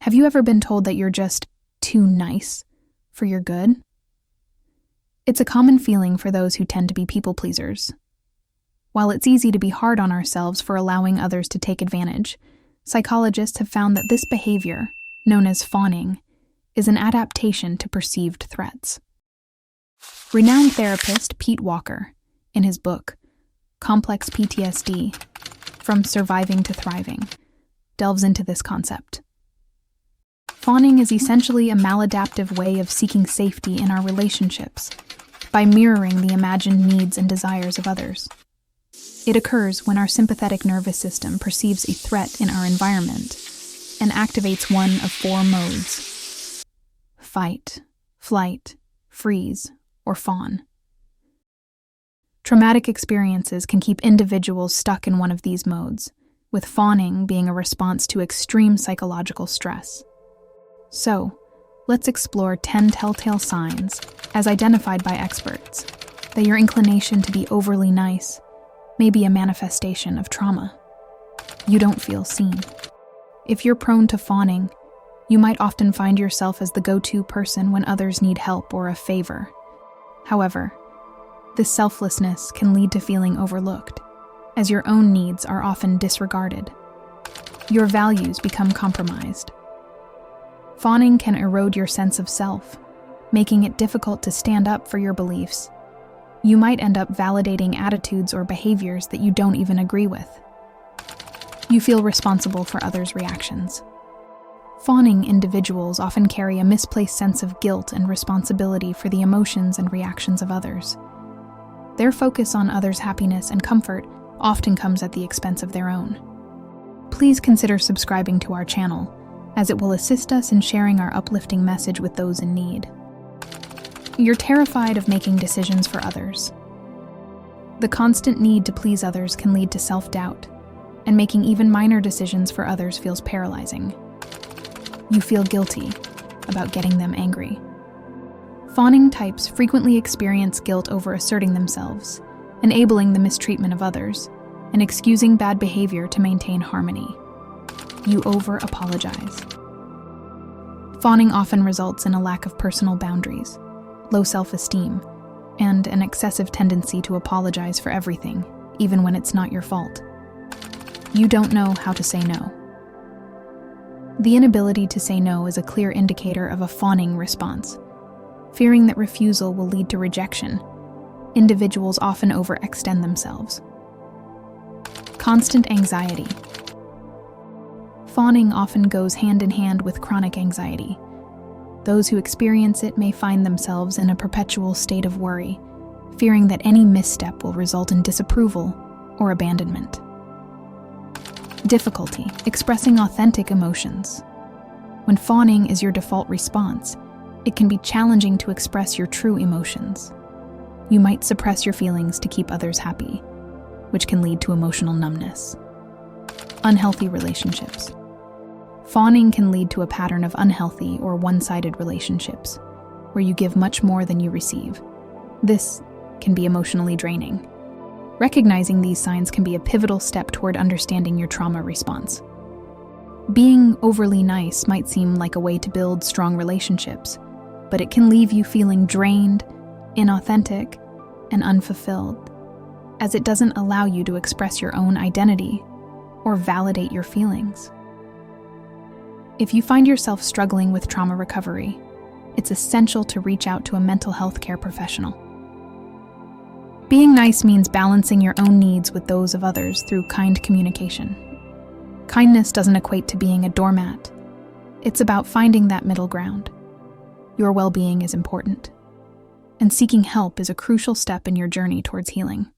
Have you ever been told that you're just too nice for your good? It's a common feeling for those who tend to be people pleasers. While it's easy to be hard on ourselves for allowing others to take advantage, psychologists have found that this behavior, known as fawning, is an adaptation to perceived threats. Renowned therapist Pete Walker, in his book, Complex PTSD, From Surviving to Thriving, delves into this concept. Fawning is essentially a maladaptive way of seeking safety in our relationships by mirroring the imagined needs and desires of others. It occurs when our sympathetic nervous system perceives a threat in our environment and activates one of four modes: fight, flight, freeze, or fawn. Traumatic experiences can keep individuals stuck in one of these modes, with fawning being a response to extreme psychological stress. So, let's explore 10 telltale signs, as identified by experts, that your inclination to be overly nice may be a manifestation of trauma. You don't feel seen. If you're prone to fawning, you might often find yourself as the go-to person when others need help or a favor. However, this selflessness can lead to feeling overlooked, as your own needs are often disregarded. Your values become compromised. Fawning can erode your sense of self, making it difficult to stand up for your beliefs. You might end up validating attitudes or behaviors that you don't even agree with. You feel responsible for others' reactions. Fawning individuals often carry a misplaced sense of guilt and responsibility for the emotions and reactions of others. Their focus on others' happiness and comfort often comes at the expense of their own. Please consider subscribing to our channel, as it will assist us in sharing our uplifting message with those in need. You're terrified of making decisions for others. The constant need to please others can lead to self-doubt, and making even minor decisions for others feels paralyzing. You feel guilty about getting them angry. Fawning types frequently experience guilt over asserting themselves, enabling the mistreatment of others, and excusing bad behavior to maintain harmony. You over-apologize. Fawning often results in a lack of personal boundaries, low self-esteem, and an excessive tendency to apologize for everything, even when it's not your fault. You don't know how to say no. The inability to say no is a clear indicator of a fawning response. Fearing that refusal will lead to rejection, individuals often overextend themselves. Constant anxiety. Fawning often goes hand in hand with chronic anxiety. Those who experience it may find themselves in a perpetual state of worry, fearing that any misstep will result in disapproval or abandonment. Difficulty expressing authentic emotions. When fawning is your default response, it can be challenging to express your true emotions. You might suppress your feelings to keep others happy, which can lead to emotional numbness. Unhealthy relationships. Fawning can lead to a pattern of unhealthy or one-sided relationships, where you give much more than you receive. This can be emotionally draining. Recognizing these signs can be a pivotal step toward understanding your trauma response. Being overly nice might seem like a way to build strong relationships, but it can leave you feeling drained, inauthentic, and unfulfilled, as it doesn't allow you to express your own identity or validate your feelings. If you find yourself struggling with trauma recovery, it's essential to reach out to a mental health care professional. Being nice means balancing your own needs with those of others through kind communication. Kindness doesn't equate to being a doormat. It's about finding that middle ground. Your well-being is important, and seeking help is a crucial step in your journey towards healing.